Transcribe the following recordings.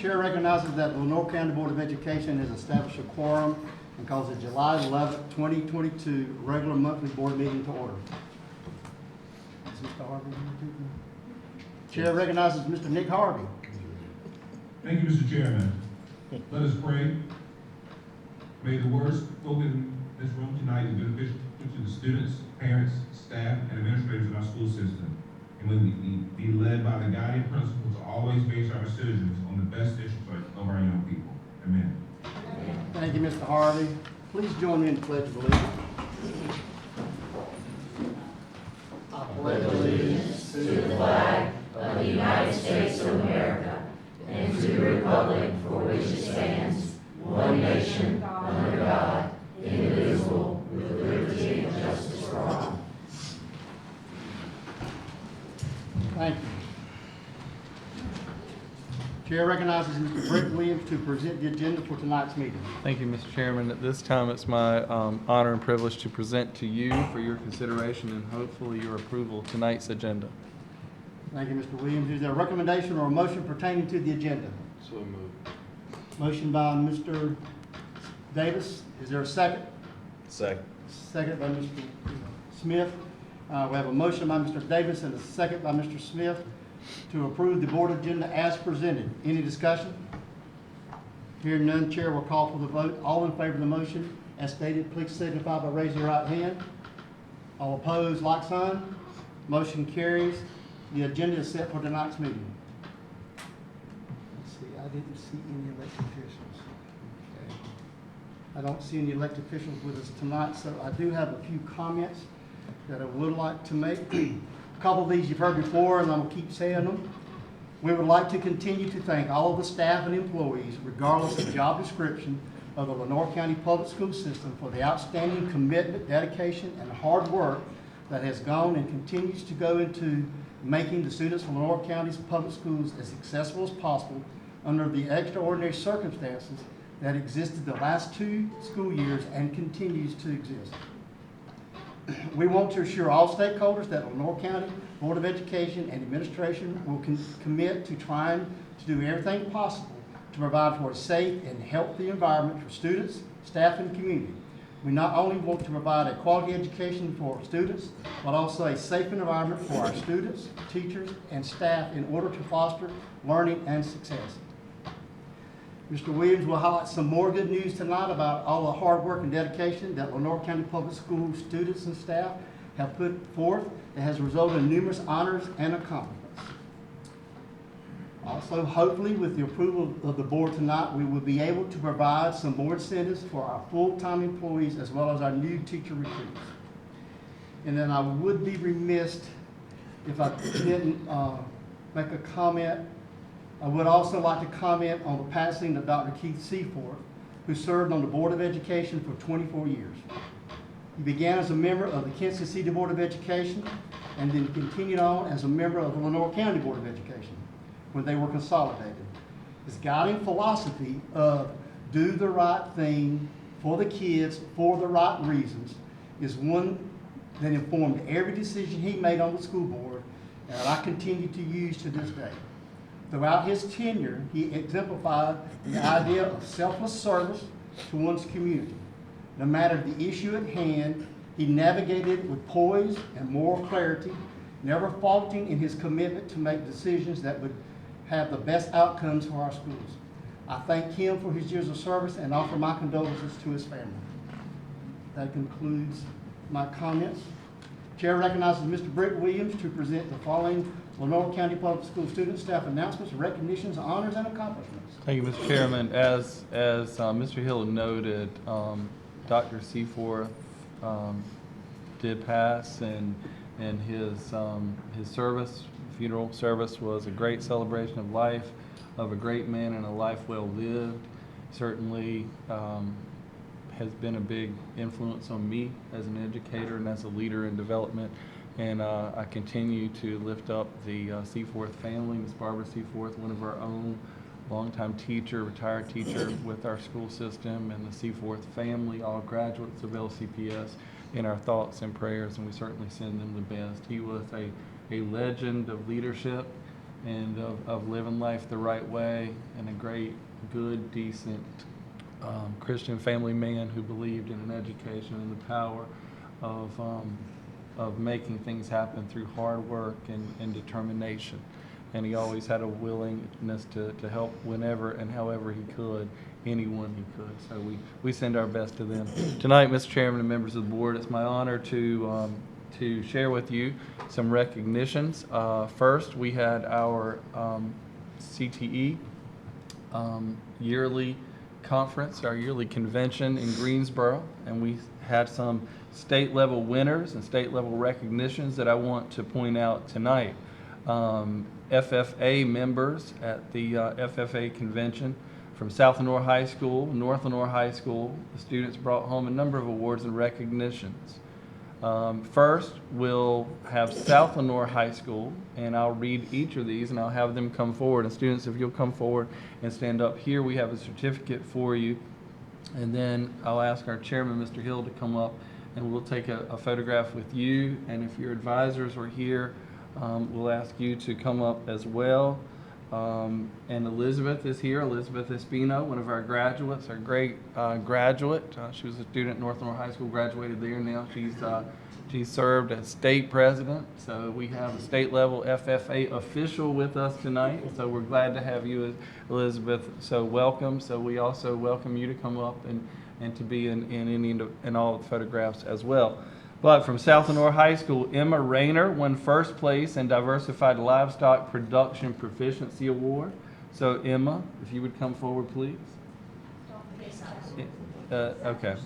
Chair recognizes that the Lenore County Board of Education has established a quorum and calls the July 11th, 2022 regular monthly board meeting to order. Is Mr. Harvey here too? Chair recognizes Mr. Nick Harvey. Thank you, Mr. Chairman. Let us pray. May the words spoken in this room tonight be beneficial to the students, parents, staff, and administrators of our school system. And may we be led by the guiding principle to always base our decisions on the best interests of our young people. Amen. Thank you, Mr. Harvey. Please join me in the Pledge of Allegiance. I pledge allegiance to the flag of the United States of America and to the republic for which it stands, one nation, under God, indivisible, with liberty and justice for all. Thank you. Chair recognizes Mr. Brett Williams to present the agenda for tonight's meeting. Thank you, Mr. Chairman. At this time, it's my honor and privilege to present to you for your consideration and hopefully your approval tonight's agenda. Thank you, Mr. Williams. Is there a recommendation or a motion pertaining to the agenda? So moved. Motion by Mr. Davis. Is there a second? Second. Second by Mr. Smith. We have a motion by Mr. Davis and a second by Mr. Smith to approve the board agenda as presented. Any discussion? Hearing none, Chair will call for the vote. All in favor of the motion as stated, please signify by raising your right hand. All opposed, like sign. Motion carries. The agenda is set for tonight's meeting. Let's see, I didn't see any elected officials. Okay. I don't see any elected officials with us tonight, so I do have a few comments that I would like to make. A couple of these you've heard before, and I'm going to keep saying them. We would like to continue to thank all of the staff and employees, regardless of job description, of the Lenore County Public School System for the outstanding commitment, dedication, and hard work that has gone and continues to go into making the students of Lenore County's public schools as successful as possible under the extraordinary circumstances that existed the last 2 school years and continues to exist. We want to assure all stakeholders that Lenore County Board of Education and administration will commit to trying to do everything possible to provide for a safe and healthy environment for students, staff, and community. We not only want to provide a quality education for students, but also a safe environment for our students, teachers, and staff in order to foster learning and success. Mr. Williams will highlight some more good news tonight about all the hard work and dedication that Lenore County Public School students and staff have put forth that has resulted in numerous honors and accomplishments. Also, hopefully, with the approval of the board tonight, we will be able to provide some more incentives for our full-time employees as well as our new teacher recruits. And then I would be remiss if I didn't make a comment. I would also like to comment on the passing of Dr. Keith Seaforth, who served on the Board of Education for 24 years. He began as a member of the Kansas City Board of Education and then continued on as a member of the Lenore County Board of Education when they were consolidated. His guiding philosophy of do the right thing for the kids for the right reasons is one that informed every decision he made on the school board and that I continue to use to this day. Throughout his tenure, he exemplified the idea of selfless service to one's community. No matter the issue at hand, he navigated with poise and moral clarity, never faltering in his commitment to make decisions that would have the best outcomes for our schools. I thank him for his years of service and offer my condolences to his family. That concludes my comments. Chair recognizes Mr. Brett Williams to present the following Lenore County Public School student staff announcements, recognitions, honors, and accomplishments. Thank you, Mr. Chairman. As Mr. Hill noted, Dr. Seaforth did pass, and his funeral service was a great celebration of life, of a great man and a life well lived. Certainly has been a big influence on me as an educator and as a leader in development. And I continue to lift up the Seaforth family. Ms. Barbara Seaforth, one of our own, longtime teacher, retired teacher with our school system, and the Seaforth family, all graduates of LCPS, in our thoughts and prayers, and we certainly send them the best. He was a legend of leadership and of living life the right way, and a great, good, decent Christian family man who believed in an education and the power of making things happen through hard work and determination. And he always had a willingness to help whenever and however he could, anyone he could. So we send our best to them. Tonight, Mr. Chairman and members of the board, it's my honor to share with you some recognitions. First, we had our CTE yearly conference, our yearly convention in Greensboro, and we had some state level winners and state level recognitions that I want to point out tonight. FFA members at the FFA convention from South Lenore High School, North Lenore High School. The students brought home a number of awards and recognitions. First, we'll have South Lenore High School, and I'll read each of these and I'll have them come forward. And students, if you'll come forward and stand up here, we have a certificate for you. And then I'll ask our chairman, Mr. Hill, to come up and we'll take a photograph with you. And if your advisors are here, we'll ask you to come up as well. And Elizabeth is here, Elizabeth Espino, one of our graduates, our great graduate. She was a student at North Lenore High School, graduated there now. She's served as state president, so we have a state level FFA official with us tonight. So we're glad to have you, Elizabeth. So welcome. So we also welcome you to come up and to be in all the photographs as well. But from South Lenore High School, Emma Rayner won first place in Diversified Livestock Production Proficiency Award. So Emma, if you would come forward, please. Okay.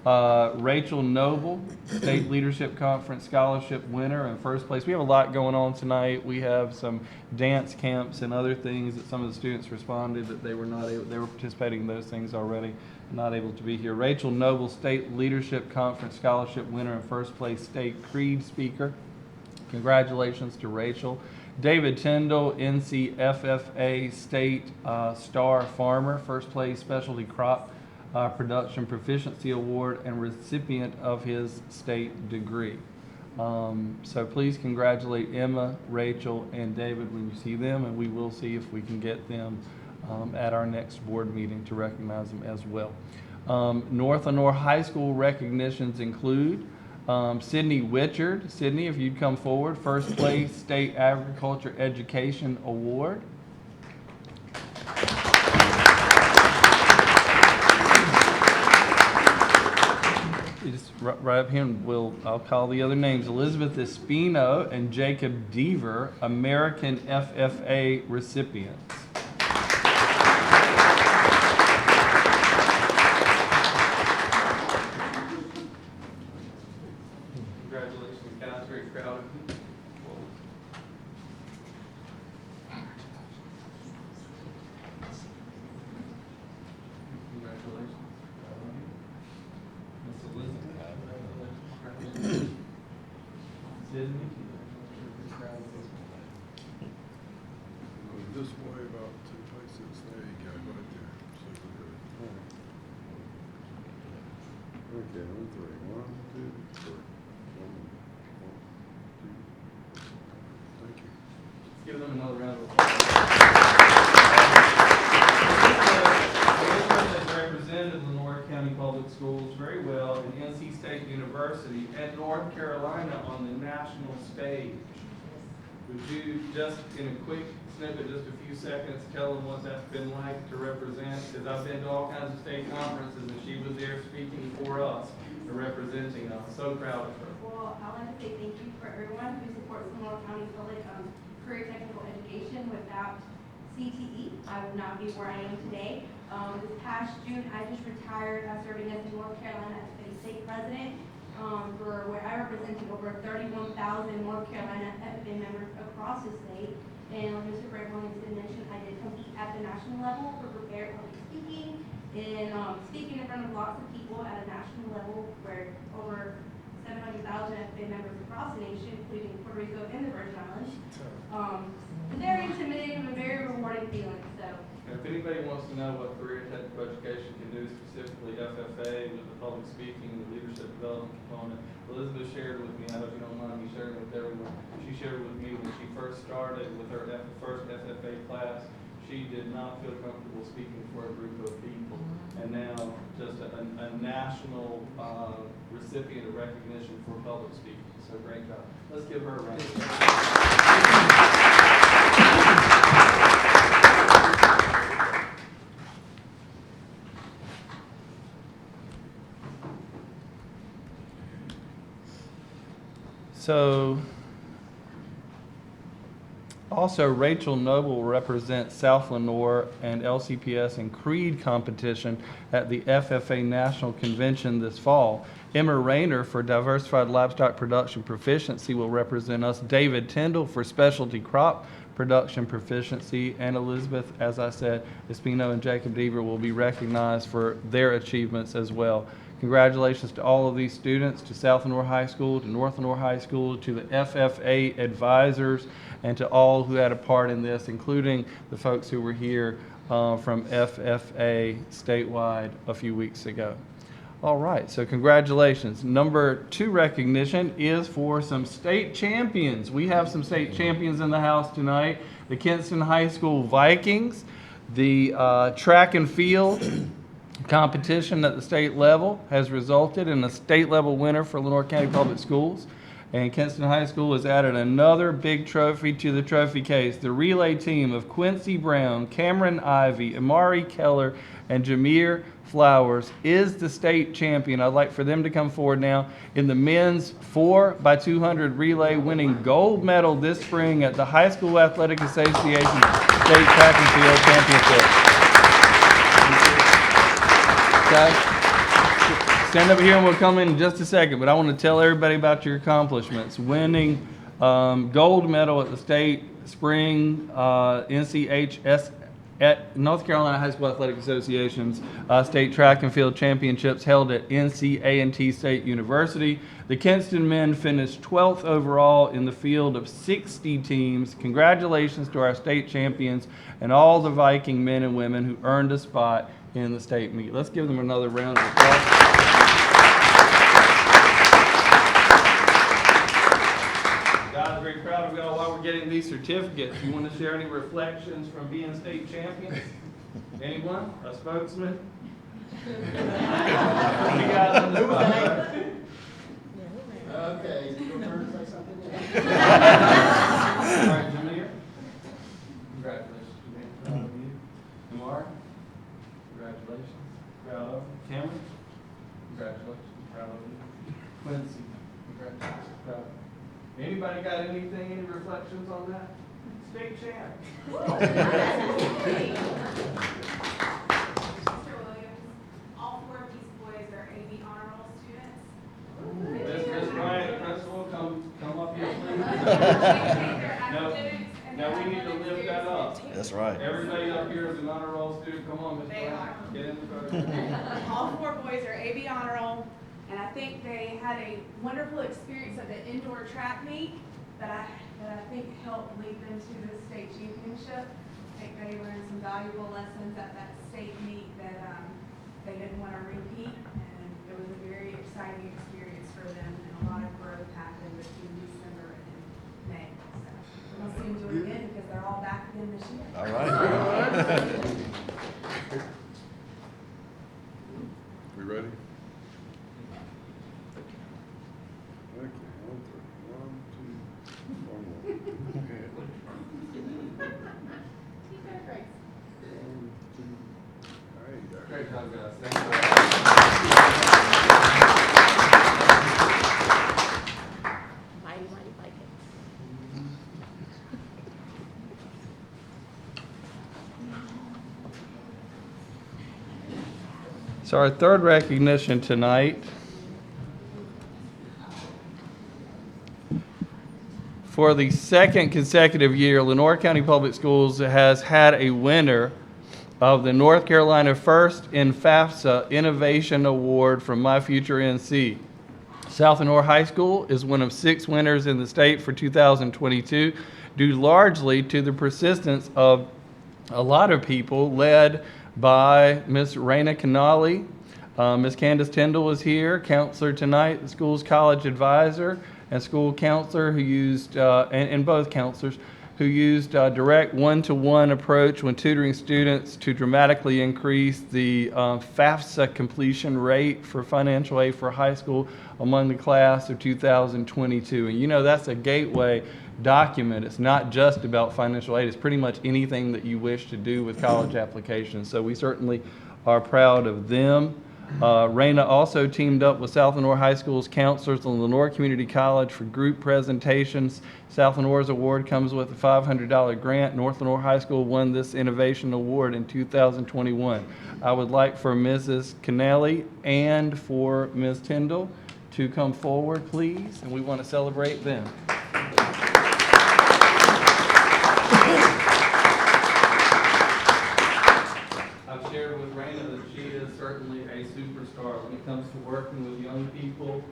Rachel Noble, State Leadership Conference Scholarship winner in first place. We have a lot going on tonight. We have some dance camps and other things that some of the students responded that they were not able, they were participating in those things already, not able to be here. Rachel Noble, State Leadership Conference Scholarship winner in first place, State Creed speaker. Congratulations to Rachel. David Tyndall, NCFFA State Star Farmer, first place Specialty Crop Production Proficiency Award and recipient of his state degree. So please congratulate Emma, Rachel, and David when you see them, and we will see if we can get them at our next board meeting to recognize them as well. North Lenore High School recognitions include Sydney Witchard. Sydney, if you'd come forward, first place State Agriculture Education Award. Just right up here, and I'll call the other names. Elizabeth Espino and Jacob Deaver, American FFA recipients. Congratulations, guys. Very proud of you. Congratulations. Miss Elizabeth. Sydney. This way about 2 places. There you go, right there. Okay, 1, 3. 1, 2, 3. 1, 2. Thank you. Give them another round of applause. Elizabeth has represented Lenore County Public Schools very well in NC State University and North Carolina on the national stage. Would you just, in a quick snippet, just a few seconds, tell them what that's been like to represent? Because I've been to all kinds of state conferences and she was there speaking for us and representing us. So proud of her. Well, I want to say thank you for everyone who supports Lenore County Public career technical education. Without CTE, I would not be where I am today. This past June, I just retired serving as the North Carolina state president, where I represented over 31,000 North Carolina FFA members across the state. And like Mr. Greg Williams did mention, I did compete at the national level for prepared public speaking and speaking in front of lots of people at a national level where over 700,000 FFA members across the nation, including Puerto Rico and the Virgin Islands. It's very intimidating and a very rewarding feeling. So If anybody wants to know what career technical education can do, specifically FFA with the public speaking and the leadership development component, Elizabeth shared with me, I hope you don't mind me sharing with everyone, she shared with me when she first started with her first FFA class, she did not feel comfortable speaking for a group of people. And now just a national recipient of recognition for public speaking. So great job. Let's give her a round of applause. So, also Rachel Noble represents South Lenoir and LCPS and Creed competition at the FFA National Convention this fall. Emma Rayner for Diversified Livestock Production Proficiency will represent us. David Tyndall for Specialty Crop Production Proficiency. And Elizabeth, as I said, Espino and Jacob Deaver will be recognized for their achievements as well. Congratulations to all of these students, to South Lenoir High School, to North Lenoir High School, to the FFA advisors, and to all who had a part in this, including the folks who were here from FFA statewide a few weeks ago. All right, so congratulations. Number 2 recognition is for some state champions. We have some state champions in the house tonight. The Kinston High School Vikings, the track and field competition at the state level has resulted in a state level winner for Lenoir County Public Schools. And Kinston High School has added another big trophy to the trophy case. The relay team of Quincy Brown, Cameron Ivey, Amari Keller, and Jameer Flowers is the state champion. I'd like for them to come forward now in the men's 4x200 relay, winning gold medal this spring at the High School Athletic Association State Track and Field Championship. Okay. Stand up here and we'll come in just a second, but I want to tell everybody about your accomplishments. Winning gold medal at the state spring NCHS at North Carolina High School Athletic Association's state track and field championships held at NC State University. The Kinston men finished 12th overall in the field of 60 teams. Congratulations to our state champions and all the Viking men and women who earned a spot in the state meet. Let's give them another round of applause. Guys, very proud of y'all while we're getting these certificates. You want to share any reflections from being state champions? Anyone? A spokesman? You guys on the spot. Okay, is it your turn to say something? All right, Jameer. Congratulations, Jameer. Proud of you. Amar. Congratulations. Proud of you. Cameron. Congratulations. Proud of you. Quincy. Congratulations. Proud of you. Anybody got anything, any reflections on that? State champ. Mr. Williams, all 4 of these boys are AB honor roll students. Miss Bryant, principal, come up here, please. No, we need to lift that up. That's right. Everybody up here is an honor roll student. Come on, Miss Bryant. Get in the photo. All 4 boys are AB honor roll, and I think they had a wonderful experience at the indoor track meet that I think helped lead them to the state championship. I think they learned some valuable lessons at that state meet that they didn't want to repeat, and it was a very exciting experience for them, and a lot of growth happened between December and May. So we'll see them do it again because they're all back again this year. All right. We ready? Okay, 1, 2, 1 more. Great. 1, 2. There you go. Great job, guys. Thank you. Mighty, mighty Vikings. So our third recognition tonight for the second consecutive year, Lenoir County Public Schools has had a winner of the North Carolina First in FAFSA Innovation Award from My Future NC. South Lenoir High School is one of 6 winners in the state for 2022, due largely to the persistence of a lot of people, led by Miss Raina Canali. Miss Candace Tyndall is here, counselor tonight, the school's college advisor and school counselor who used, and both counselors, who used a direct one-to-one approach when tutoring students to dramatically increase the FAFSA completion rate for financial aid for high school among the class of 2022. And you know, that's a gateway document. It's not just about financial aid. It's pretty much anything that you wish to do with college applications. So we certainly are proud of them. Raina also teamed up with South Lenore High School's counselors and Lenore Community College for group presentations. South Lenore's award comes with a $500 grant. North Lenore High School won this innovation award in 2021. I would like for Mrs. Canelli and for Ms. Tyndall to come forward, please, and we want to celebrate them. I've shared with Raina that she is certainly a superstar when it comes to working with young people,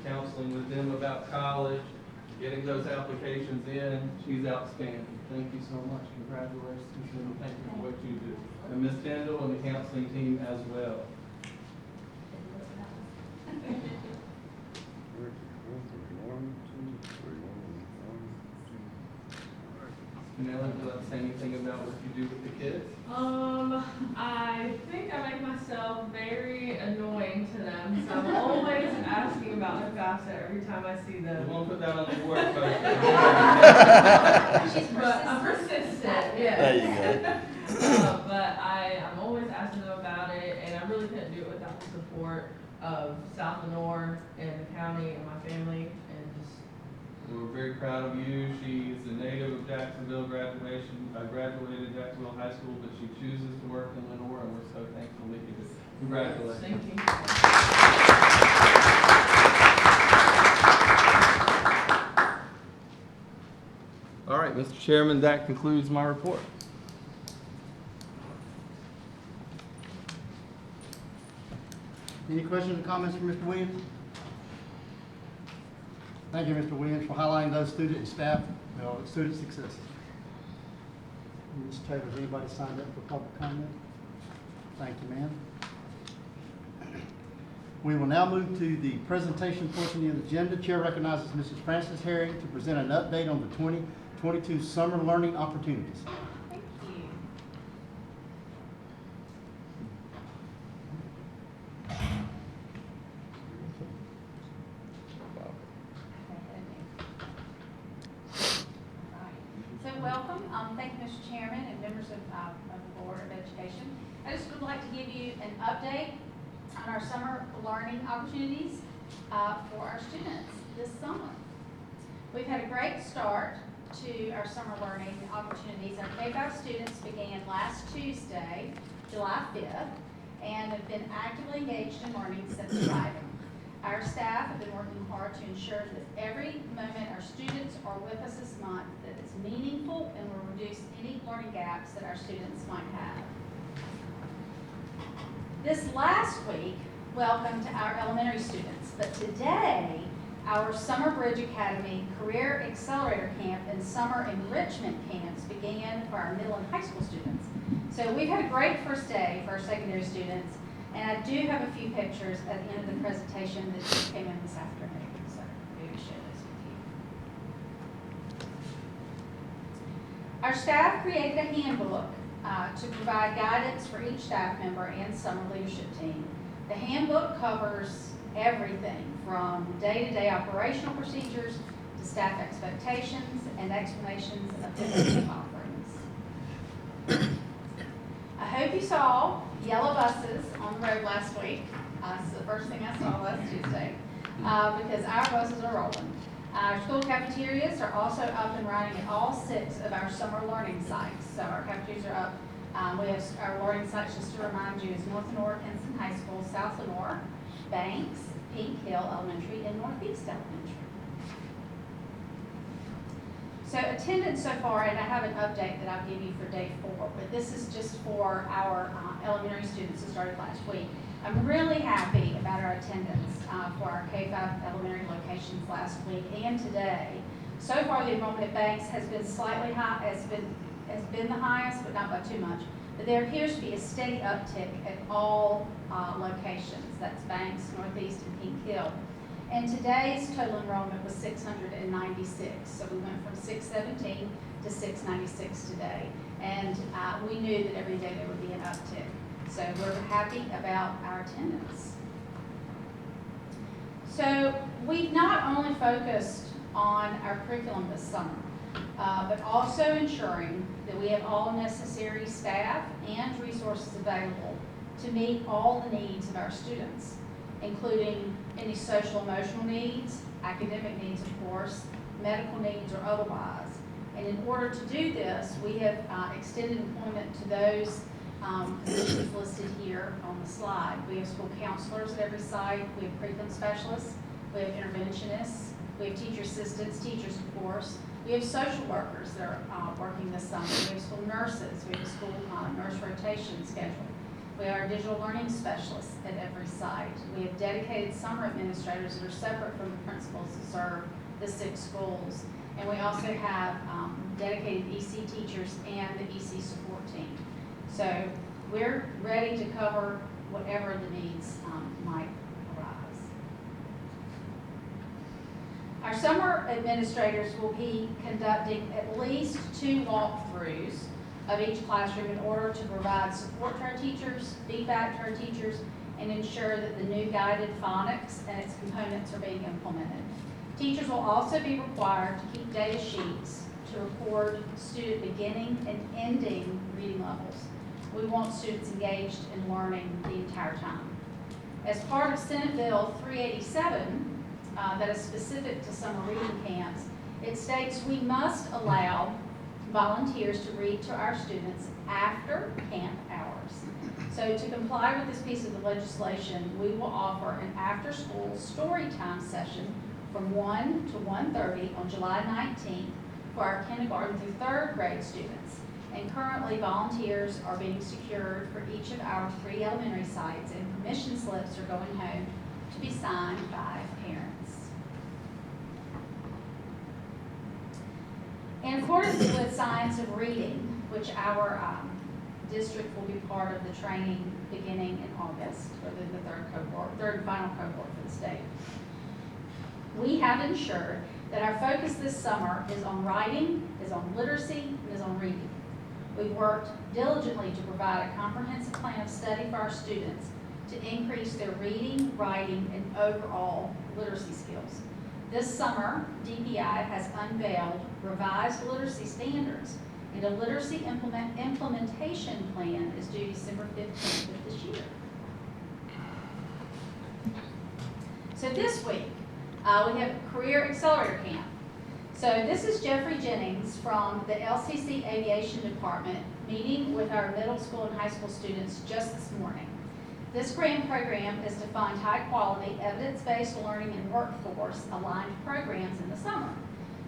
counseling with them about college, getting those applications in. She's outstanding. Thank you so much. Congratulations, and thank you for what you do. And Ms. Tyndall and the counseling team as well. Nella, would you like to say anything about what you do with the kids? I think I make myself very annoying to them, so I'm always asking about their FAFSA every time I see We them. won't put that on the board, folks. But I'm persistent, yes. There you But I'm always asking them about it, and I really couldn't do it without the support of South Lenore and the county and my family, and just We're very proud of you. She's a native of Jacksonville, graduated Jacksonville High School, but she chooses to work in Lenore, and we're so thankful that you do. Congratulations. thank you. All right, Mr. Chairman, that concludes my report. Any questions or comments from Mr. Williams? Thank you, Mr. Williams, for highlighting those student and staff, student successes. Ms. Taylor, has anybody signed up for public comment? Thank you, ma'am. We will now move to the presentation portion of the agenda. Chair recognizes Mrs. Frances Herring to present an update on the 2022 summer learning opportunities. Thank you. So welcome. Thank you, Mr. Chairman and members of the Board of Education. I just would like to give you an update on our summer learning opportunities for our students this summer. We've had a great start to our summer learning opportunities. Our K-5 students began last Tuesday, July 5th, and have been actively engaged in learning since arriving. Our staff have been working hard to ensure that every moment our students are with us this month that it's meaningful and will reduce any learning gaps that our students might have. This last week, welcome to our elementary students, but today, our Summer Bridge Academy Career Accelerator Camp and Summer Enrichment Camps began for our middle and high school students. So we've had a great first day for our secondary students, and I do have a few pictures at the end of the presentation that just came in this afternoon, so maybe to share those with you. Our staff created a handbook to provide guidance for each staff member and summer leadership team. The handbook covers everything from day-to-day operational procedures to staff expectations and explanations of different offerings. I hope you saw yellow buses on the road last week. This is the first thing I saw last Tuesday because our buses are rolling. Our school cafeterias are also up and running at all 6 of our summer learning sites. So our cafeterias are up. We have our learning sites, just to remind you, is North Lenore, Kinston High School, South Lenore, Banks, Pink Hill Elementary, and Northeast Elementary. So attendance so far, and I have an update that I'll give you for day 4, but this is just for our elementary students who started last week. I'm really happy about our attendance for our K-5 elementary locations last week and today. So far, the enrollment at Banks has been slightly high, has been has been the highest, but not by too much. But there appears to be a steady uptick at all locations. That's Banks, Northeast, and Pink Hill. And today's total enrollment was 696. So we went from 617 to 696 today. And we knew that every day there would be an uptick. So we're happy about our attendance. So we've not only focused on our curriculum this summer, but also ensuring that we have all necessary staff and resources available to meet all the needs of our students, including any social emotional needs, academic needs, of course, medical needs or otherwise. And in order to do this, we have extended employment to those positions listed here on the slide. We have school counselors at every site, we have curriculum specialists, we have interventionists, we have teacher assistants, teachers of course. We have social workers that are working this summer. We have school nurses. We have a school nurse rotation schedule. We have our digital learning specialists at every site. We have dedicated summer administrators that are separate from the principals who serve the 6 schools. And we also have dedicated EC teachers and the EC support team. So we're ready to cover whatever the needs might arise. Our summer administrators will be conducting at least 2 walkthroughs of each classroom in order to provide support to our teachers, feedback to our teachers, and ensure that the new guided phonics and its components are being implemented. Teachers will also be required to keep data sheets to record student beginning and ending reading levels. We want students engaged in learning the entire time. As part of Senate Bill 387, that is specific to summer reading camps, it states we must allow volunteers to read to our students after camp hours. So to comply with this piece of the legislation, we will offer an after-school story time session from 1 to 1:30 on July 19th for our kindergarten through 3rd grade students. And currently, volunteers are being secured for each of our 3 elementary sites, and permission slips are going home to be signed by parents. In accordance with Science of Reading, which our district will be part of the training beginning in August, for the 3rd and final cohort for the state, we have ensured that our focus this summer is on writing, is on literacy, and is on reading. We've worked diligently to provide a comprehensive plan of study for our students to increase their reading, writing, and overall literacy skills. This summer, DPI has unveiled revised literacy standards, and a literacy implementation plan is due December 15th of this year. So this week, we have Career Accelerator Camp. So this is Jeffrey Jennings from the LCC Aviation Department meeting with our middle school and high school students just this morning. This grant program is to fund high-quality, evidence-based learning and workforce-aligned programs in the summer.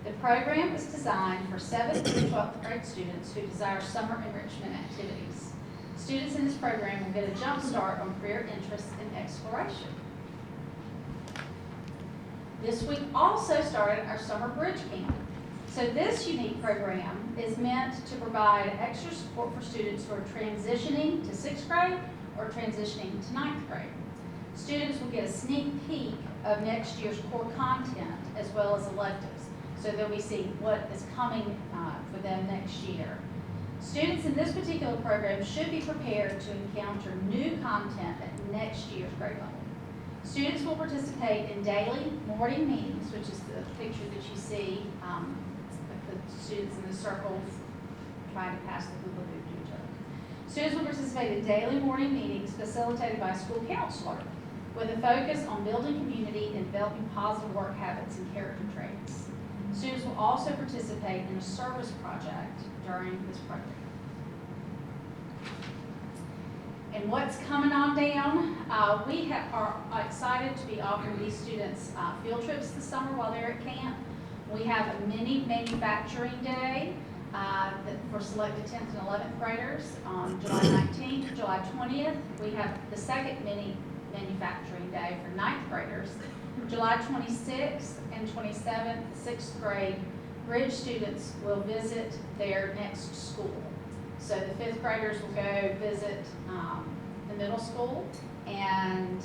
The program is designed for 7th through 12th grade students who desire summer enrichment activities. Students in this program will get a jump start on career interests and exploration. This week also started our summer bridge camp. So this unique program is meant to provide extra support for students who are transitioning to 6th grade or transitioning to 9th grade. Students will get a sneak peek of next year's core content as well as electives. So they'll be seeing what is coming for them next year. Students in this particular program should be prepared to encounter new content at next year's grade level. Students will participate in daily morning meetings, which is the picture that you see, the students in the circles trying to pass the hula hoop to each other. Students will participate in daily morning meetings facilitated by a school counselor with a focus on building community and developing positive work habits and character traits. Students will also participate in a service project during this program. And what's coming on down? We are excited to be offering these students field trips this summer while they're at camp. We have a mini manufacturing day for selected 10th and 11th graders on July 19th, July 20th. We have the second mini manufacturing day for 9th graders, July 26th and 27th, 6th grade Bridge students will visit their next school. So the fifth graders will go visit the middle school, and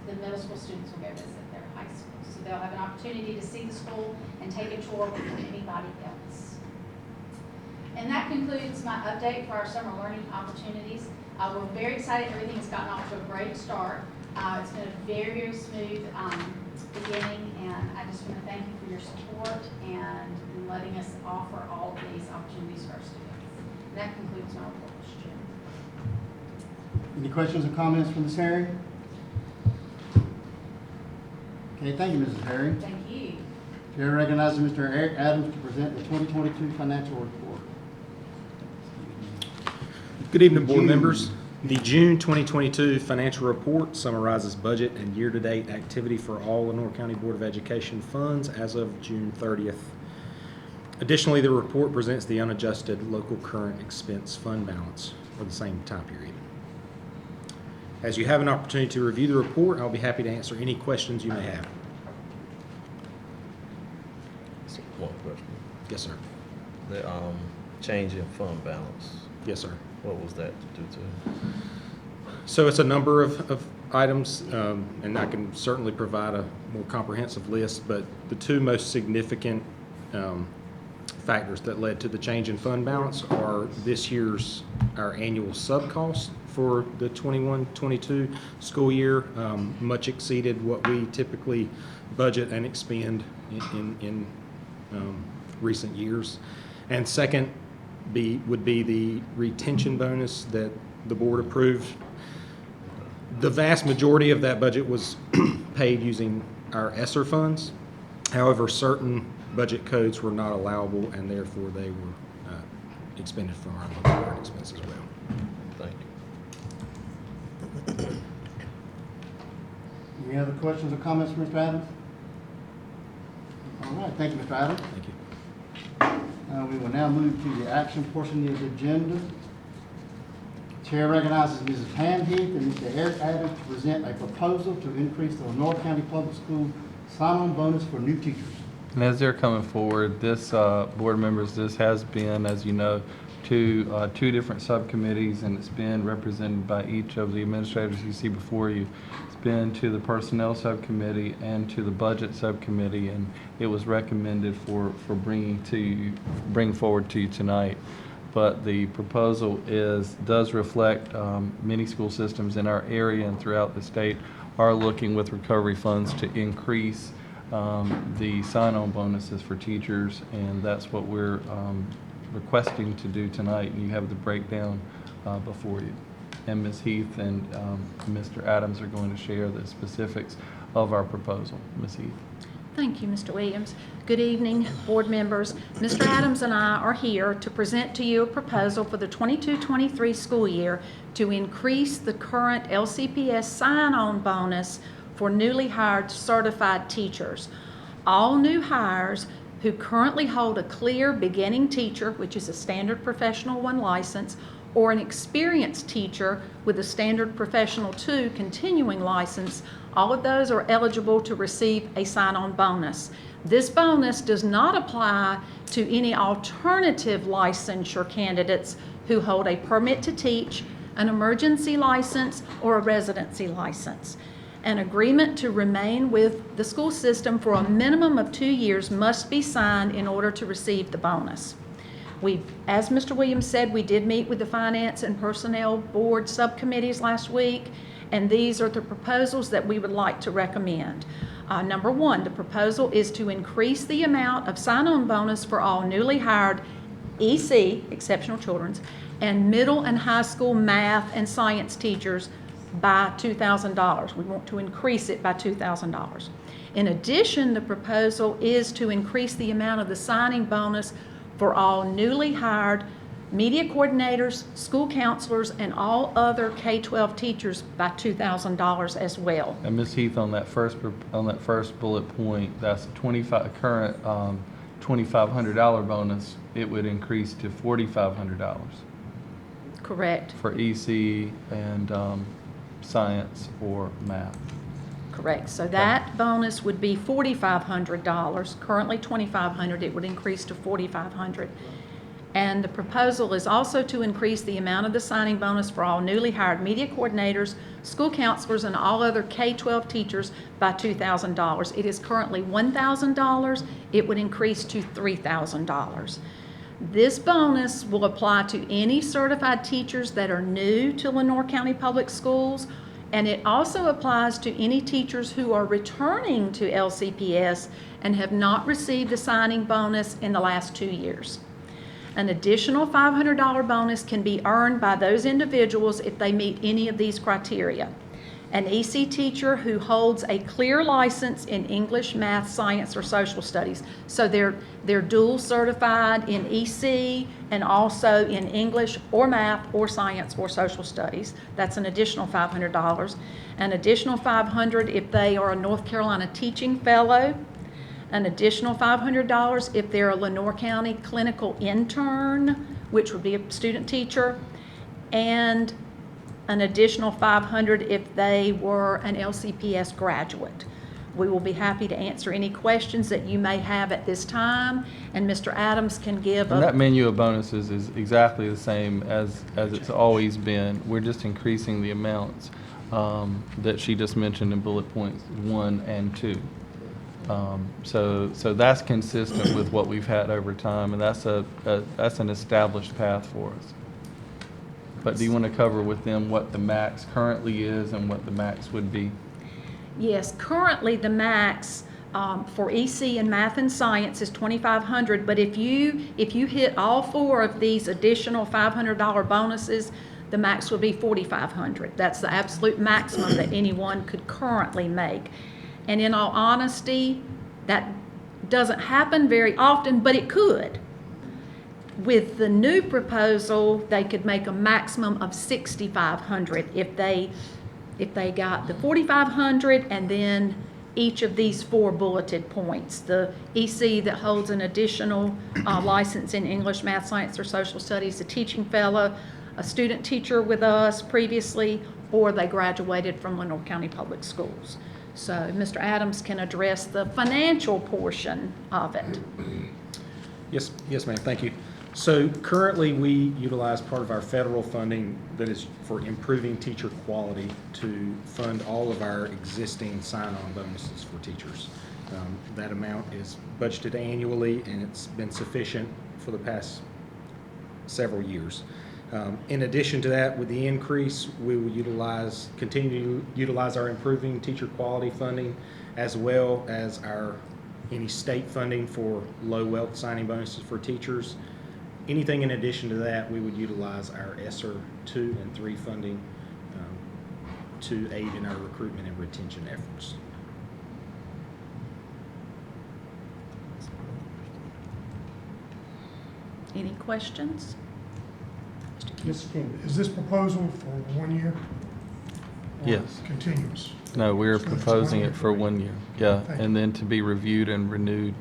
the middle school students will go visit their high school. So they'll have an opportunity to see the school and take a tour with anybody else. And that concludes my update for our summer learning opportunities. We're very excited. Everything has gotten off to a great start. It's been a very, very smooth beginning, and I just want to thank you for your support and letting us offer all of these opportunities for our students. And that concludes my report, Mr. Chairman. Any questions or comments from Ms. Herring? Okay, thank you, Mrs. Herring. Thank you. Chair recognizes Mr. Eric Adams to present the 2022 financial report. Good evening, board June. members. The June 2022 financial report summarizes budget and year-to-date activity for all Lenore County Board of Education funds as of June 30th. Additionally, the report presents the unadjusted local current expense fund balance for the same time period. As you have an opportunity to review the report, I'll be happy to answer any questions you may have. So, one question. Yes, sir. The change in fund balance, Yes, sir. what was that due to? So it's a number of items, and I can certainly provide a more comprehensive list, but the two most significant factors that led to the change in fund balance are this year's, our annual sub-cost for the 21-22 school year, much exceeded what we typically budget and expend in recent years. And second would be the retention bonus that the board approved. The vast majority of that budget was paid using our ESSER funds. However, certain budget codes were not allowable, and therefore they were expended from our local current expense as well. Thank you. Any other questions or comments from Mr. Adams? All right, thank you, Mr. Adams. Thank you. We will now move to the action portion of the agenda. Chair recognizes Mrs. Pam Heath and Mr. Eric Adams to present a proposal to increase the Lenore County Public School sign-on bonus for new teachers. And as they're coming forward, this, board members, this has been, as you know, two different subcommittees, and it's been represented by each of the administrators you see before you. It's been to the Personnel Subcommittee and to the Budget Subcommittee, and it was recommended for bring forward to you tonight. But the proposal does reflect many school systems in our area and throughout the state are looking with recovery funds to increase the sign-on bonuses for teachers, and that's what we're requesting to do tonight, and you have the breakdown before you. And Ms. Heath and Mr. Adams are going to share the specifics of our proposal. Ms. Heath. Thank you, Mr. Williams. Good evening, board members. Mr. Adams and I are here to present to you a proposal for the 22-23 school year to increase the current LCPS sign-on bonus for newly hired certified teachers. All new hires who currently hold a clear beginning teacher, which is a standard professional 1 license, or an experienced teacher with a standard professional 2 continuing license, all of those are eligible to receive a sign-on bonus. This bonus does not apply to any alternative licensure candidates who hold a permit to teach, an emergency license, or a residency license. An agreement to remain with the school system for a minimum of 2 years must be signed in order to receive the bonus. As Mr. Williams said, we did meet with the Finance and Personnel Board subcommittees last week, and these are the proposals that we would like to recommend. Number 1, the proposal is to increase the amount of sign-on bonus for all newly hired EC, exceptional children's, and middle and high school math and science teachers by $2,000. We want to increase it by $2,000. In addition, the proposal is to increase the amount of the signing bonus for all newly hired media coordinators, school counselors, and all other K-12 teachers by $2,000 as well. And Ms. Heath, on that first bullet point, that's current $2,500 bonus. It would increase to $4,500 Correct. for EC and science or math. Correct. So that bonus would be $4,500. Currently $2,500. It would increase to $4,500. And the proposal is also to increase the amount of the signing bonus for all newly hired media coordinators, school counselors, and all other K-12 teachers by $2,000. It is currently $1,000. It would increase to $3,000. This bonus will apply to any certified teachers that are new to Lenoir County Public Schools, and it also applies to any teachers who are returning to LCPS and have not received a signing bonus in the last 2 years. An additional $500 bonus can be earned by those individuals if they meet any of these criteria. An EC teacher who holds a clear license in English, math, science, or social studies. So they're dual certified in EC and also in English or math or science or social studies. That's an additional $500. An additional $500 if they are a North Carolina teaching fellow. An additional $500 if they're a Lenoir County clinical intern, which would be a student teacher, and an additional $500 if they were an LCPS graduate. We will be happy to answer any questions that you may have at this time, and Mr. Adams can give And that menu of bonuses is exactly the same as it's always been. We're just increasing the amounts that she just mentioned in bullet points 1 and 2. So that's consistent with what we've had over time, and that's an established path for us. But do you want to cover with them what the max currently is and what the max would be? Yes, currently the max for EC and math and science is $2,500, but if you hit all 4 of these additional $500 bonuses, the max would be $4,500. That's the absolute maximum that anyone could currently make. And in all honesty, that doesn't happen very often, but it could. With the new proposal, they could make a maximum of $6,500 if they got the $4,500 and then each of these 4 bulleted points. The EC that holds an additional license in English, math, science, or social studies, a teaching fellow, a student teacher with us previously, or they graduated from Lenoir County Public Schools. So Mr. Adams can address the financial portion of it. Yes, ma'am, thank you. So currently, we utilize part of our federal funding that is for improving teacher quality to fund all of our existing sign-on bonuses for teachers. That amount is budgeted annually, and it's been sufficient for the past several years. In addition to that, with the increase, we will continue to utilize our improving teacher quality funding, as well as any state funding for low wealth signing bonuses for teachers. Anything in addition to that, we would utilize our ESSER 2 and 3 funding to aid in our recruitment and retention efforts. Any questions? Mr. King? Is this proposal for 1 year? or Yes. Continuous? No, we're So it's proposing 1 it for 1 year, yeah, Thank you. and then to be reviewed and renewed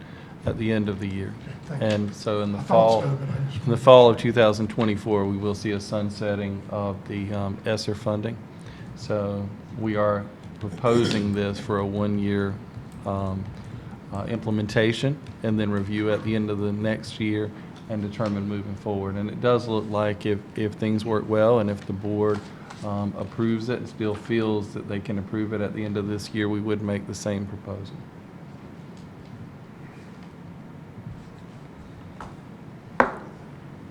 at the end of the year. Okay, thank you. And so in the I thought fall, so, but I just- in the fall of 2024, we will see a sunsetting of the ESSER funding. So we are proposing this for a 1-year implementation, and then review at the end of the next year and determine moving forward. And it does look like if things work well, and if the board approves it and still feels that they can approve it at the end of this year, we would make the same proposal.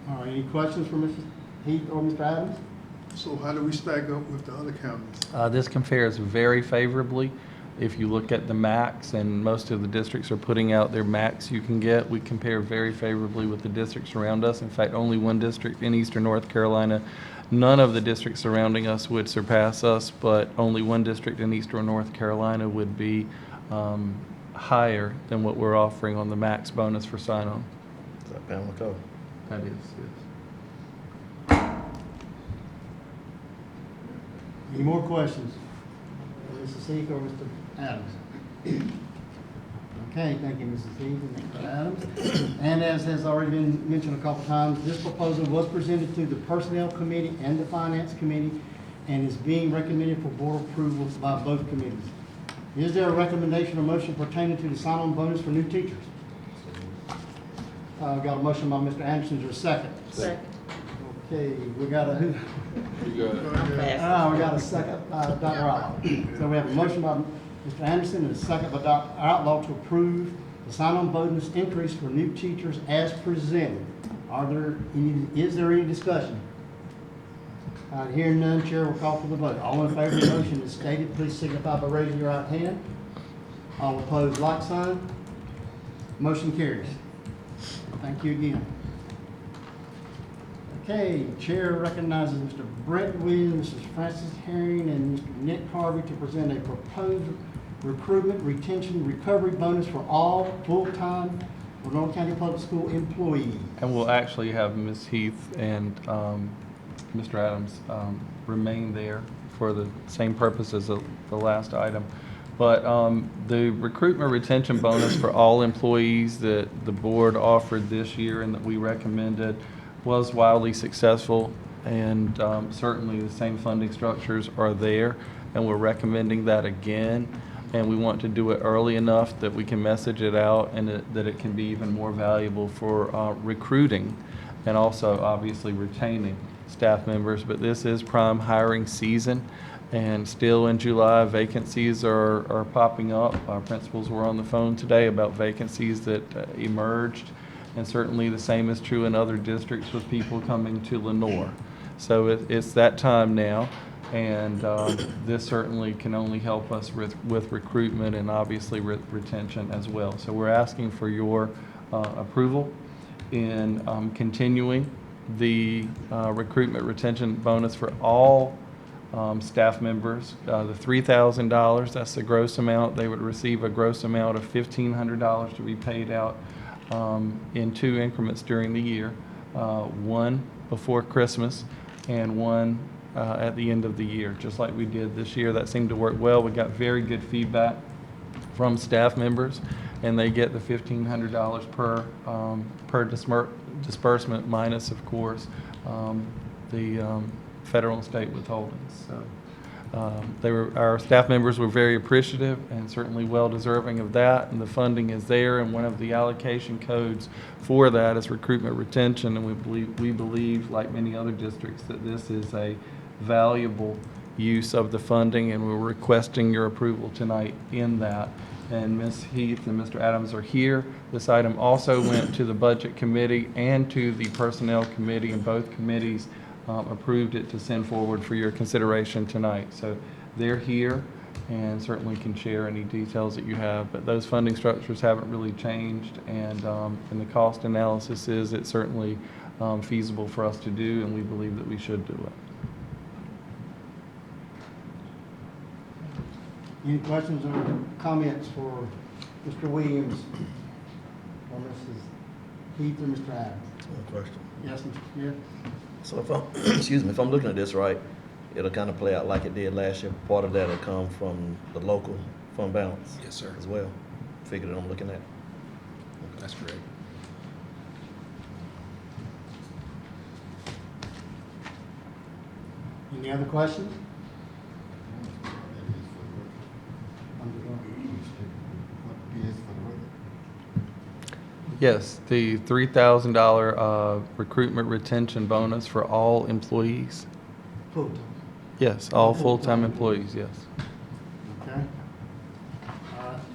All right, any questions for Mrs. Heath or Mr. Adams? So how do we stack up with the other counties? This compares very favorably. If you look at the max, and most of the districts are putting out their max you can get, we compare very favorably with the districts around us. In fact, only one district in eastern North Carolina. None of the districts surrounding us would surpass us, but only one district in eastern North Carolina would be higher than what we're offering on the max bonus for sign-on. Is that Pamela Cole? That is, yes. Any more questions? Mrs. Heath or Mr. Adams? Okay, thank you, Mrs. Heath and Mr. Adams. And as has already been mentioned a couple times, this proposal was presented to the Personnel Committee and the Finance Committee and is being recommended for board approval by both committees. Is there a recommendation or motion pertaining to the sign-on bonus for new teachers? Got a motion by Mr. Anderson, is there a second? Second. Okay, we got a, we got a second by Dr. Outlaw. So we have a motion by Mr. Anderson and a second by Dr. Outlaw to approve the sign-on bonus increase for new teachers as presented. Is there any discussion? Hearing none, chair will call for the vote. All in favor of the motion as stated, please signify by raising your right hand. All opposed, like sign. Motion carries. Thank you again. Okay, chair recognizes Mr. Brent Williams, Mrs. Frances Herring, and Mr. Nick Harvey to present a proposed recruitment, retention, recovery bonus for all full-time Lenore County Public School employees. And we'll actually have Ms. Heath and Mr. Adams remain there for the same purpose as the last item. But the recruitment retention bonus for all employees that the board offered this year and that we recommended was wildly successful, and certainly the same funding structures are there, and we're recommending that again. And we want to do it early enough that we can message it out and that it can be even more valuable for recruiting and also obviously retaining staff members. But this is prime hiring season, and still in July vacancies are popping up. Our principals were on the phone today about vacancies that emerged, and certainly the same is true in other districts with people coming to Lenore. So it's that time now. And this certainly can only help us with recruitment and obviously retention as well. So we're asking for your approval in continuing the recruitment retention bonus for all staff members. The $3,000, that's the gross amount. They would receive a gross amount of $1,500 to be paid out in 2 increments during the year, one before Christmas and one at the end of the year, just like we did this year. That seemed to work well. We got very good feedback from staff members, and they get the $1,500 per disbursement, minus, of course, the federal and state withholdings. So our staff members were very appreciative and certainly well deserving of that, and the funding is there, and one of the allocation codes for that is recruitment retention, and we believe, like many other districts, that this is a valuable use of the funding, and we're requesting your approval tonight in that. And Ms. Heath and Mr. Adams are here. This item also went to the Budget Committee and to the Personnel Committee, and both committees approved it to send forward for your consideration tonight. So they're here and certainly can share any details that you have, but those funding structures haven't really changed, and the cost analysis is it's certainly feasible for us to do, and we believe that we should do it. Any questions or comments for Mr. Williams or Mrs. Heath or Mr. Adams? One question. Yes, Mr. Smith? So if I'm, excuse me, if I'm looking at this right, it'll kind of play out like it did last year. Part of that will come from the local fund balance. Yes, sir. As well. Figure that I'm looking at. That's great. Any other questions? Yes, the $3,000 recruitment retention bonus for all employees. Full-time. Yes, all full-time employees, yes. Okay.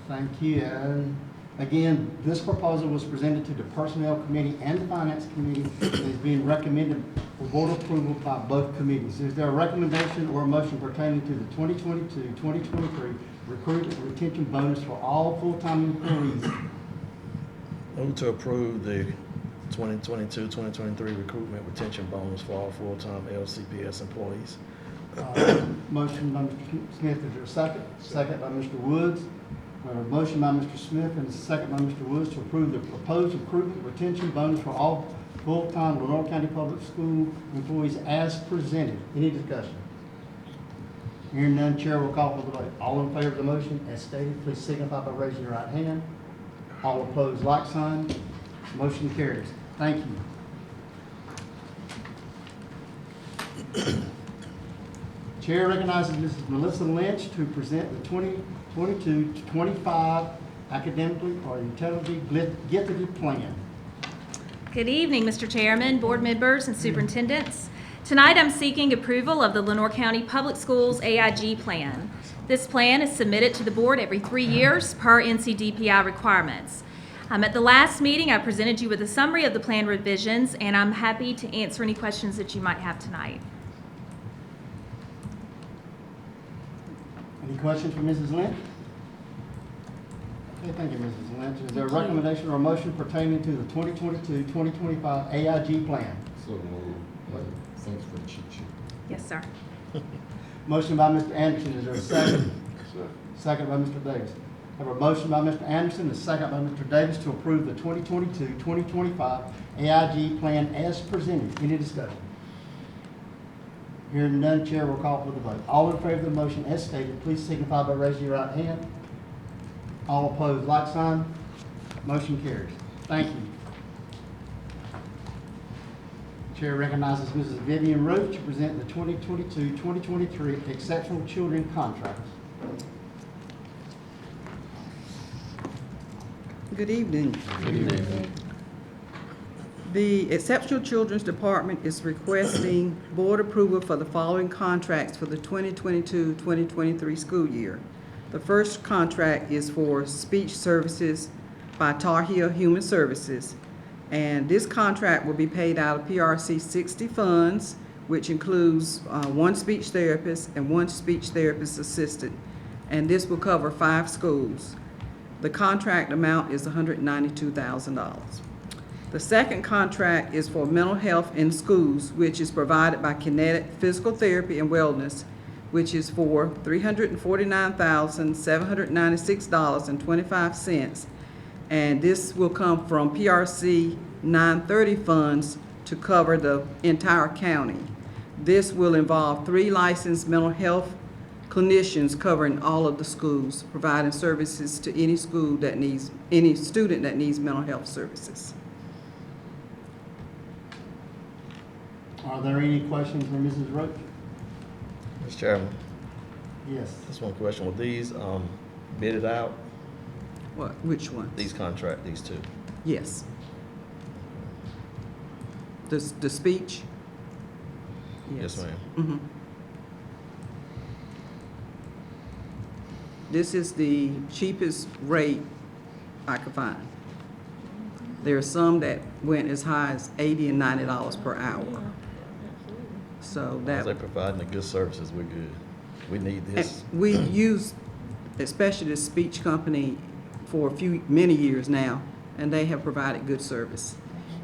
Thank you. And again, this proposal was presented to the Personnel Committee and the Finance Committee. It is being recommended for board approval by both committees. Is there a recommendation or a motion pertaining to the 2022-2023 recruitment retention bonus for all full-time employees? Move to approve the 2022-2023 recruitment retention bonus for all full-time LCPS employees. Motion by Mr. Smith, is there a second? Second by Mr. Woods. We have a motion by Mr. Smith and a second by Mr. Woods to approve the proposed recruitment retention bonus for all full-time Lenore County Public School employees as presented. Any discussion? Hearing none, chair will call for the vote. All in favor of the motion as stated, please signify by raising your right hand. All opposed, like sign. Motion carries. Thank you. Chair recognizes Mrs. Melissa Lynch to present the 22 to 25 academically or intellectually gifted plan. Good evening, Mr. Chairman, board members, and superintendents. Tonight, I'm seeking approval of the Lenoir County Public Schools AIG plan. This plan is submitted to the board every 3 years per NCDPI requirements. At the last meeting, I presented you with a summary of the plan revisions, and I'm happy to answer any questions that you might have tonight. Any questions for Mrs. Lynch? Okay, thank you, Mrs. Lynch. Is there a recommendation or a motion pertaining to the 2022-2025 AIG plan? So moved. Thanks for the cheat sheet. Yes, sir. Motion by Mr. Anderson. Is there a second? Second by Mr. Davis. I have a motion by Mr. Anderson, a second by Mr. Davis to approve the 2022-2025 AIG plan as presented. Any discussion? Hearing none, chair will call for the vote. All in favor of the motion as stated, please signify by raising your right hand. All opposed, like sign. Motion carries. Thank you. Chair recognizes Mrs. Vivian Roach to present the 2022-2023 Exceptional Children Contracts. Good evening. Good evening. The Exceptional Children's Department is requesting board approval for the following contracts for the 2022-2023 school year. The first contract is for speech services by Tar Heel Human Services, and this contract will be paid out of PRC 60 funds, which includes one speech therapist and one speech therapist assistant, and this will cover 5 schools. The contract amount is $192,000. The second contract is for mental health in schools, which is provided by Kinetic Physical Therapy and Wellness, which is for $349,796.25. And this will come from PRC 930 funds to cover the entire county. This will involve 3 licensed mental health clinicians covering all of the schools, providing services to any school that needs, any student that needs mental health services. Are there any questions for Mrs. Roach? Mr. Chairman, Yes. just one question. Were these bid it out, What, which one? these two? Yes. The speech? Yes, ma'am. Mhm. This is the cheapest rate I could find. There are some that went as high as $80 and $90 per hour. So As long as that, they're providing the good services, we're good. We need this. we use, especially the speech company, for many years now, and they have provided good service.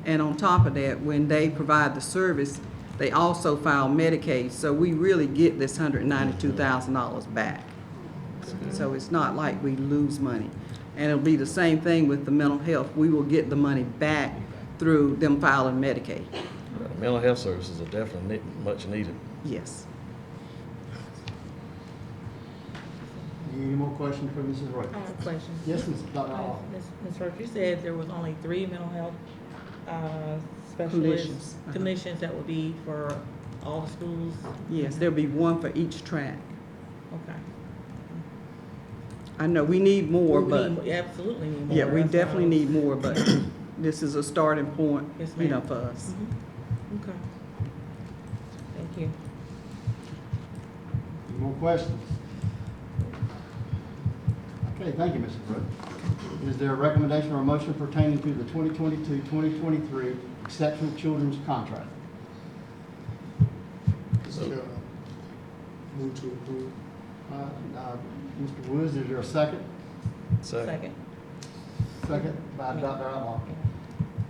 And on top of that, when they provide the service, they also file Medicaid, so we really get this $192,000 back. So it's not like we lose money. And it'll be the same thing with the mental health. We will get the money back through them filing Medicaid. Mental health services are definitely much needed. Yes. Any more questions for Mrs. Roach? I have a question. Yes, Dr. Hall. Ms. Roach, you said there was only 3 mental health specialists, Clinicians. clinicians that would be for all the schools? Yes, there'll be one for each track. Okay. I know we need more, We but, need- absolutely need more. yeah, we That's why I definitely was- need more, but this is a starting point, Yes, you know, ma'am. for us. Mhm. Okay. Thank you. Any more questions? Okay, thank you, Mrs. Roach. Is there a recommendation or a motion pertaining to the 2022-2023 Exceptional Children's Contract? Move to approve. Mr. Woods, is there a second? Second. Second by Dr. Outlaw.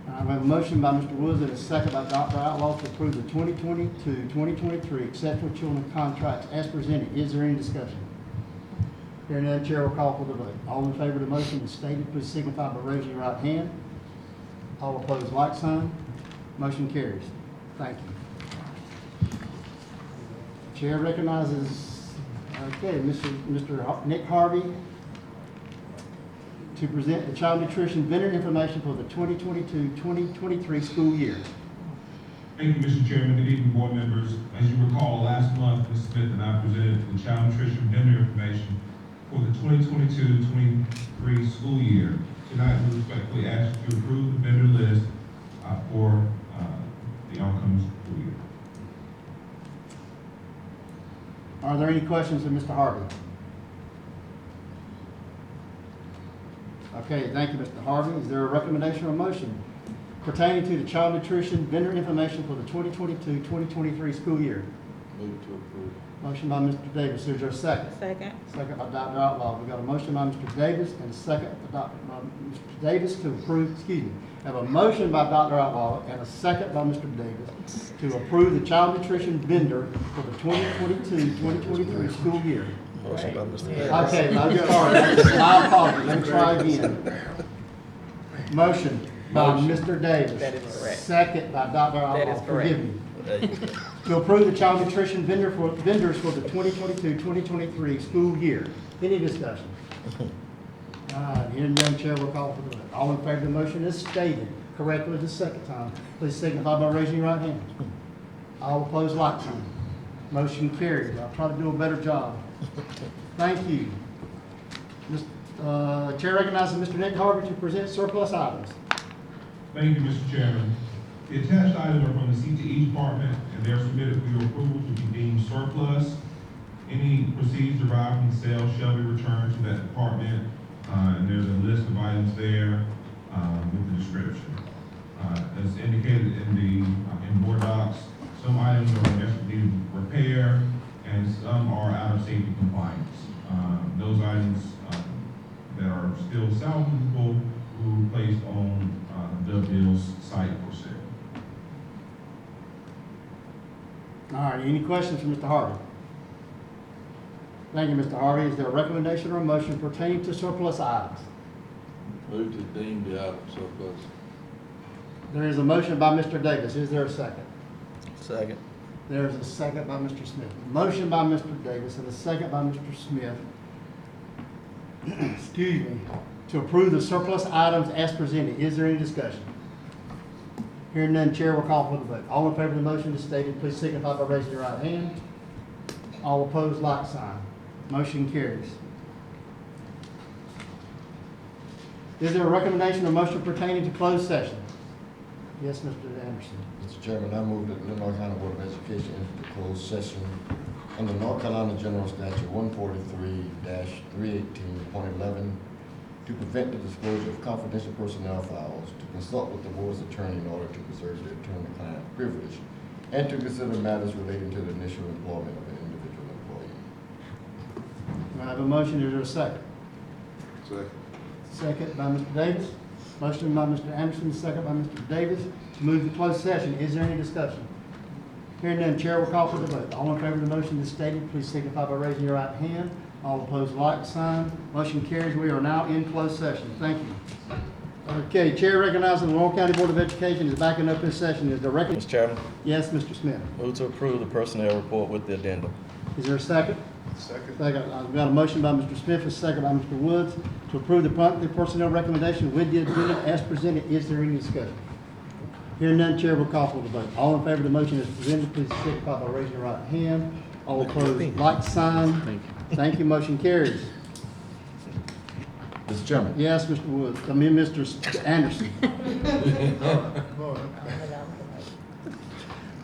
I have a motion by Mr. Woods and a second by Dr. Outlaw to approve the 2022-2023 Exceptional Children Contracts as presented. Is there any discussion? Hearing none, chair will call for the vote. All in favor of the motion as stated, please signify by raising your right hand. All opposed, like sign. Motion carries. Thank you. Chair recognizes, Mr. Nick Harvey to present the child nutrition vendor information for the 2022-2023 school year. Thank you, Mr. Chairman. Good evening, board members. As you recall, last month, Ms. Smith and I presented the child nutrition vendor information for the 2022-23 school year. Tonight, we respectfully ask you to approve the vendor list for the oncoming school year. Are there any questions of Mr. Harvey? Okay, thank you, Mr. Harvey. Is there a recommendation or motion pertaining to the child nutrition vendor information for the 2022-2023 school year? Move to approve. Motion by Mr. Davis. Is there a second? Second. Second by Dr. Outlaw. We got a motion by Mr. Davis and a second by Mr. Davis to approve, excuse me. Have a motion by Dr. Outlaw and a second by Mr. Davis to approve the child nutrition vendor for the 2022-2023 school year. Motion by Mr. Davis. Okay, I'm sorry. My apologies. Let me try again. Motion by Mr. Davis. That is correct. Second by Dr. Outlaw. That is correct. Forgive me. There you go. To approve the child nutrition vendors for the 2022-2023 school year. Any discussion? Hearing none, chair will call for the vote. All in favor of the motion is stated correctly the second time, please signify by raising your right hand. All opposed, like sign. Motion carried. I'll try to do a better job. Thank you. Chair recognizes Mr. Nick Harvey to present surplus items. Thank you, Mr. Chairman. The attached items are from the CTE department, and they're submitted for your approval to be deemed surplus. Any proceeds derived from the sale shall be returned to that department, and there's a list of items there with the description. As indicated in the in board docs, some items are in desperate need of repair, and some are out of safety compliance. Those items that are still salvageable will be placed on the Bill's site for sale. All right, any questions for Mr. Harvey? Thank you, Mr. Harvey. Is there a recommendation or a motion pertaining to surplus items? Move to deem the item surplus. There is a motion by Mr. Davis. Is there a second? Second. There is a second by Mr. Smith. Motion by Mr. Davis and a second by Mr. Smith. Excuse me. To approve the surplus items as presented. Is there any discussion? Hearing none, chair will call for the vote. All in favor of the motion as stated, please signify by raising your right hand. All opposed, like sign. Motion carries. Is there a recommendation or motion pertaining to closed session? Yes, Mr. Anderson. Mr. Chairman, I move that the North Carolina Board of Education enter the closed session under North Carolina General Statute 143-318.11 to prevent the disclosure of confidential personnel files, to consult with the board's attorney in order to preserve the attorney-client privilege, and to consider matters relating to the initial employment of an individual employee. I have a motion. Is there a second? Second. Second by Mr. Davis. Motion by Mr. Anderson, second by Mr. Davis to move to closed session. Is there any discussion? Hearing none, chair will call for the vote. All in favor of the motion as stated, please signify by raising your right hand. All opposed, like sign. Motion carries. We are now in closed session. Thank you. Okay, chair recognizing the Lawrence County Board of Education is backing up this session. Is there a Mr. Chairman, Yes, Mr. Smith. move to approve the personnel report with the addendum. Is there a second? Second. Second. I've got a motion by Mr. Smith, a second by Mr. Woods to approve the personnel recommendation with the addendum as presented. Is there any discussion? Hearing none, chair will call for the vote. All in favor of the motion as presented, please signify by raising your right hand. All opposed, like sign. Thank you. Thank you. Motion carries. Mr. Chairman. Yes, Mr. Woods. Mr. Anderson.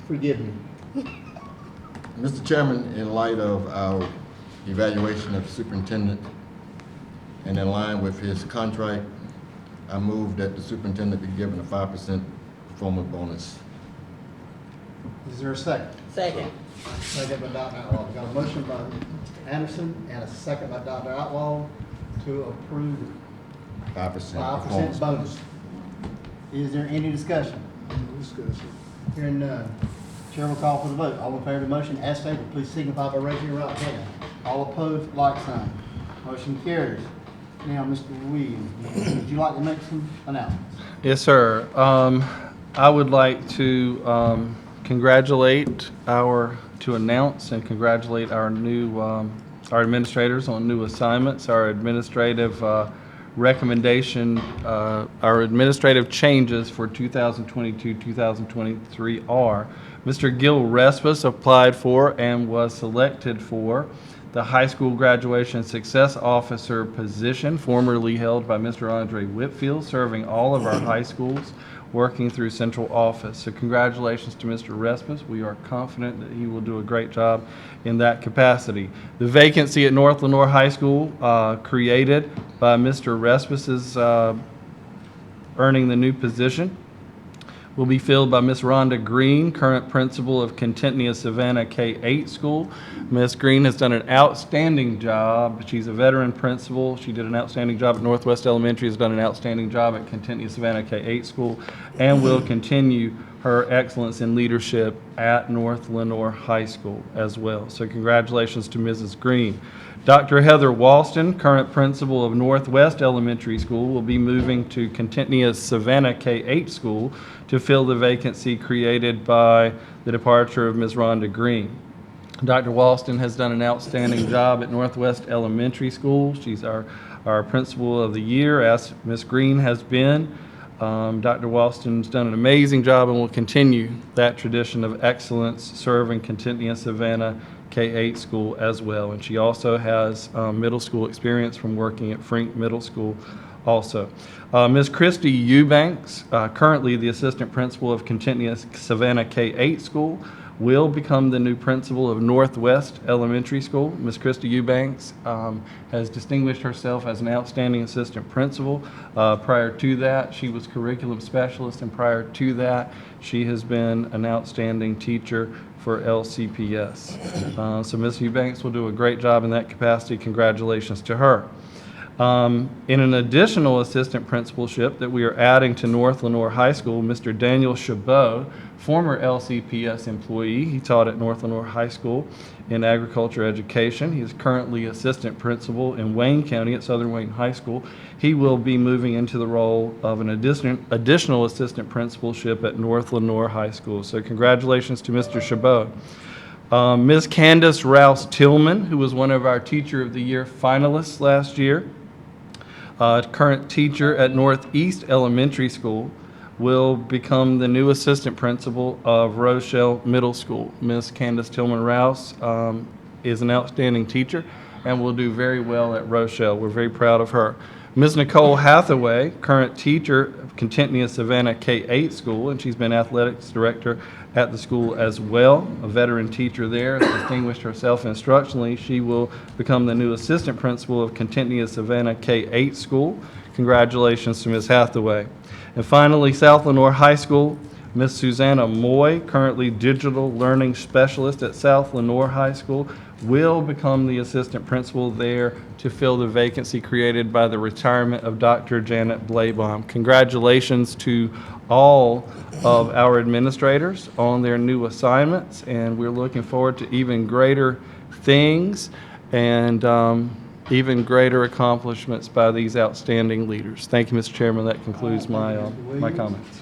Forgive me. Mr. Chairman, in light of our evaluation of the superintendent and in line with his contract, I move that the superintendent be given a 5% performance bonus. Is there a second? Second. Second by Dr. Outlaw. We've got a motion by Mr. Anderson and a second by Dr. Outlaw to approve 5% 5% bonus. Is there any discussion? No discussion. Hearing none. Chair will call for the vote. All in favor of the motion as stated, please signify by raising your right hand. All opposed, like sign. Motion carries. Now, Mr. Williams, would you like to make some announcements? Yes, sir. I would like to announce and congratulate our new, our administrators on new assignments. Our administrative recommendation, our administrative changes for 2022-2023 are Mr. Gil Respis applied for and was selected for the high school graduation success officer position formerly held by Mr. Andre Whitfield, serving all of our high schools, working through central office. So congratulations to Mr. Respis. We are confident that he will do a great job in that capacity. The vacancy at North Lenoir High School created by Mr. Respis is earning the new position will be filled by Ms. Rhonda Green, current principal of Contentnia Savannah K-8 School. Ms. Green has done an outstanding job. She's a veteran principal. She did an outstanding job at Northwest Elementary, has done an outstanding job at Contentnia Savannah K-8 School, and will continue her excellence in leadership at North Lenoir High School as well. So congratulations to Mrs. Green. Dr. Heather Walston, current principal of Northwest Elementary School, will be moving to Contentnia's Savannah K-8 School to fill the vacancy created by the departure of Ms. Rhonda Green. Dr. Walston has done an outstanding job at Northwest Elementary School. She's our principal of the year, as Ms. Green has been. Dr. Walston's done an amazing job and will continue that tradition of excellence serving Contentnia Savannah K-8 School as well. And she also has middle school experience from working at Frink Middle School also. Ms. Christy Eubanks, currently the assistant principal of Contentnia Savannah K-8 School, will become the new principal of Northwest Elementary School. Ms. Christy Eubanks has distinguished herself as an outstanding assistant principal. Prior to that, she was curriculum specialist, and prior to that, she has been an outstanding teacher for LCPS. So Ms. Eubanks will do a great job in that capacity. Congratulations to her. In an additional assistant principalship that we are adding to North Lenoir High School, Mr. Daniel Chabot, former LCPS employee. He taught at North Lenoir High School in agriculture education. He is currently assistant principal in Wayne County at Southern Wayne High School. He will be moving into the role of an additional assistant principalship at North Lenoir High School. So congratulations to Mr. Chabot. Ms. Candace Rouse Tillman, who was one of our Teacher of the Year finalists last year, current teacher at Northeast Elementary School, will become the new assistant principal of Rochelle Middle School. Ms. Candace Tillman Rouse is an outstanding teacher and will do very well at Rochelle. We're very proud of her. Ms. Nicole Hathaway, current teacher of Contentnia Savannah K-8 School, and she's been athletics director at the school as well, a veteran teacher there, has distinguished herself instructionally. She will become the new assistant principal of Contentnia Savannah K-8 School. Congratulations to Ms. Hathaway. And finally, South Lenoir High School, Ms. Susanna Moy, currently digital learning specialist at South Lenoir High School, will become the assistant principal there to fill the vacancy created by the retirement of Dr. Janet Blaybaum. Congratulations to all of our administrators on their new assignments, and we're looking forward to even greater things and even greater accomplishments by these outstanding leaders. Thank you, Mr. Chairman. That concludes my comments.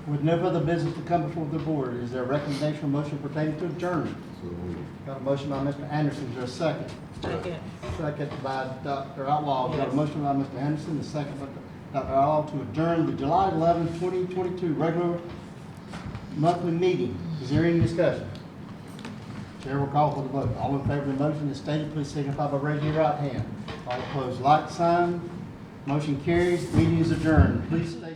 With no further business to come before the board, is there a recommendation or motion pertaining to adjournment? Got a motion by Mr. Anderson, is there a second? Second. Second by Dr. Outlaw. Got a motion by Mr. Anderson, the second by Dr. Outlaw to adjourn the July 11, 2022 regular monthly meeting. Is there any discussion? Chair will call for the vote. All in favor of the motion as stated, please signify by raising your right hand. All opposed, like sign. Motion carries. Meeting is adjourned. Please stay.